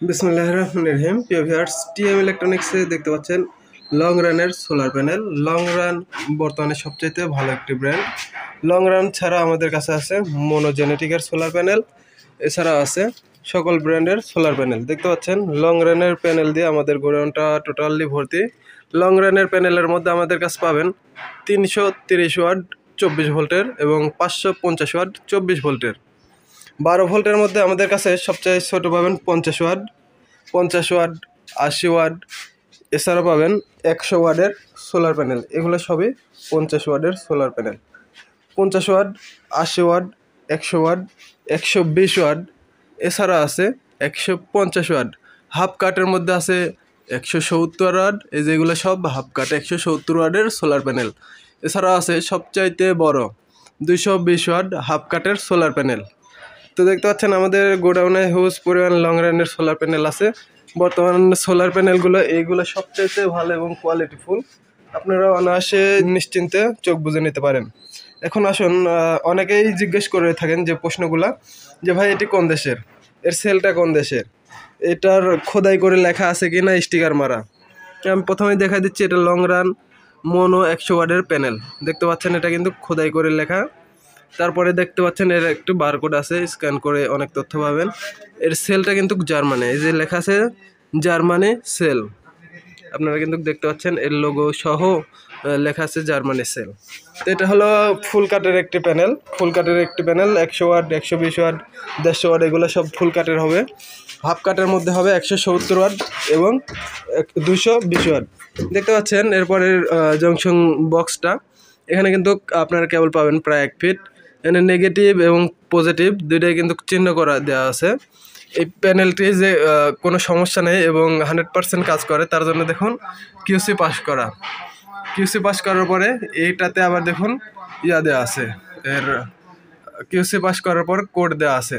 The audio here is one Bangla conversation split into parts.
বিসমিল্লাহির রহমানির রহিম। প্রিয় ভিউয়ার্স, টিএম ইলেকট্রনিক্সে দেখতে পাচ্ছেন লং রানের সোলার প্যানেল। লং রান বর্তমানে সবচাইতে ভালো একটি ব্র্যান্ড। লং রান ছাড়া আমাদের কাছে আছে মোনোজেনেটিকের সোলার প্যানেল, এছাড়া আছে সকল ব্র্যান্ডের সোলার প্যানেল। দেখতে পাচ্ছেন লং রানের প্যানেল দিয়ে আমাদের গোডাউনটা টোটালি ভর্তি। লং রানের প্যানেলের মধ্যে আমাদের কাছে পাবেন 330 ওয়াট 24 ভোল্টের এবং 550 ওয়াট 24 ভোল্টের। 12 ভোল্টের মধ্যে আমাদের কাছে সবচেয়ে ছোট পাবেন 50 ওয়াট 80 ওয়াট, এছাড়া পাবেন 100 ওয়াটের সোলার প্যানেল। এগুলো সবই 50 ওয়াটের solar panel. 50 watt, 80 watt, 100 watt, 120 watt, এছাড়া আছে 150 ওয়াট। হাফ কাটের মধ্যে আছে 170 ওয়াট। এই যেগুলো সব হাফ কাট 170 ওয়াটের সোলার প্যানেল। এছাড়া আছে সবচাইতে বড় 220 ওয়াট হাফ কাটের সোলার প্যানেল। তো দেখতে পাচ্ছেন আমাদের গোডাউনে হিউজ পরিমাণ লং রানের সোলার প্যানেল আছে। বর্তমান সোলার প্যানেলগুলো এইগুলো সবচেয়ে ভালো এবং কোয়ালিটিফুল। আপনারা অনায়াসে নিশ্চিন্তে চোখ বুজে নিতে পারেন। এখন আসুন, অনেকেই জিজ্ঞেস করে থাকেন যে প্রশ্নগুলা, যে ভাই এটি কোন দেশের, এর সেলটা কোন দেশের, এটার খোদাই করে লেখা আছে কি না স্টিকার মারা। আমি প্রথমেই দেখা দিচ্ছি, এটা লং রান মোনো 100 ওয়াটের প্যানেল। দেখতে পাচ্ছেন এটা কিন্তু খোদাই করে লেখা। তারপরে দেখতে পাচ্ছেন এর একটু বারকোড আছে, স্ক্যান করে অনেক তথ্য পাবেন। এর সেলটা কিন্তু জার্মানি, এই যে লেখা আছে জার্মানি সেল। আপনারা কিন্তু দেখতে পাচ্ছেন এর লোগো সহ লেখা আছে জার্মানি সেল। তো এটা হলো ফুল কাটের একটি প্যানেল। ফুল কাটের একটি প্যানেল 100 ওয়াট, 120 ওয়াট, 150 ওয়াট, এগুলো সব ফুল কাটের হবে। হাফ কাটের মধ্যে হবে 170 ওয়াট এবং 220 ওয়াট। দেখতে পাচ্ছেন এরপরের জংশন বক্সটা, এখানে কিন্তু আপনারা কেবল পাবেন প্রায় 1 ফিট। এখানে নেগেটিভ এবং পজিটিভ দুইটাই কিন্তু চিহ্ন করা দেওয়া আছে। এই প্যানেলটি যে কোনো সমস্যা নেই এবং 100% কাজ করে, তার জন্য দেখুন কিউসি পাস করা। কিউসি পাস করার পরে এইটাতে আবার দেখুন দেওয়া আছে, এর কিউসি পাস করার পর কোড দেওয়া আছে।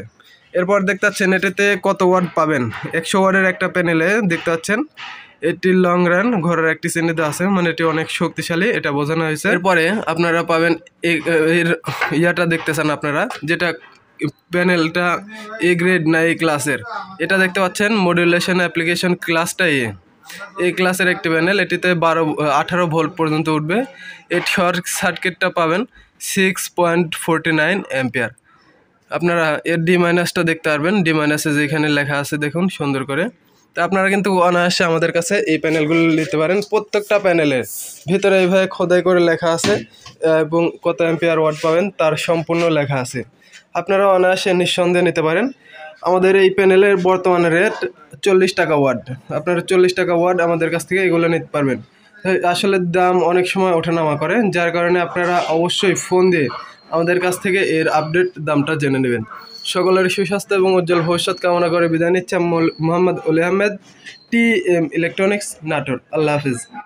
এরপর দেখতে পাচ্ছেন এটাতে কত ওয়াট পাবেন। 100 ওয়াটের একটা প্যানেলে দেখতে পাচ্ছেন এটি লং রান ঘরের একটি চিহ্ন দেওয়া আছে, মানে এটি অনেক শক্তিশালী, এটা বোঝানো হয়েছে। এরপরে আপনারা পাবেন এর ইয়াটা দেখতেছেন আপনারা, যেটা প্যানেলটা এ গ্রেড না এ ক্লাসের, এটা দেখতে পাচ্ছেন মডুলেশন অ্যাপ্লিকেশন ক্লাসটা এই ক্লাসের একটি প্যানেল। এটিতে 18 ভোল্ট পর্যন্ত উঠবে। এর শর্ট সার্কিটটা পাবেন 6.49 অ্যাম্পিয়ার। আপনারা এর ডি মাইনাসটা দেখতে পারবেন, ডি মাইনাসে যেখানে লেখা আছে দেখুন সুন্দর করে। তো আপনারা কিন্তু অনায়াসে আমাদের কাছে এই প্যানেলগুলো নিতে পারেন। প্রত্যেকটা প্যানেলের ভিতরে এইভাবে খোদাই করে লেখা আছে এবং কত অ্যাম্পিয়ার ওয়াট পাবেন তার সম্পূর্ণ লেখা আছে। আপনারা অনায়াসে নিঃসন্দেহে নিতে পারেন। আমাদের এই প্যানেলের বর্তমানে রেট 40 টাকা ওয়াট। আপনারা 40 টাকা ওয়াট আমাদের কাছ থেকে এগুলো নিতে পারবেন। আসলে দাম অনেক সময় ওঠানামা করে, যার কারণে আপনারা অবশ্যই ফোন দিয়ে আমাদের কাছ থেকে এর আপডেট দামটা জেনে নেবেন। সকলের সুস্বাস্থ্য এবং উজ্জ্বল ভবিষ্যৎ কামনা করে বিদায় নিচ্ছি। মোহাম্মদ অলি আহমেদ, টিএম ইলেকট্রনিক্স, নাটোর। আল্লাহ হাফিজ।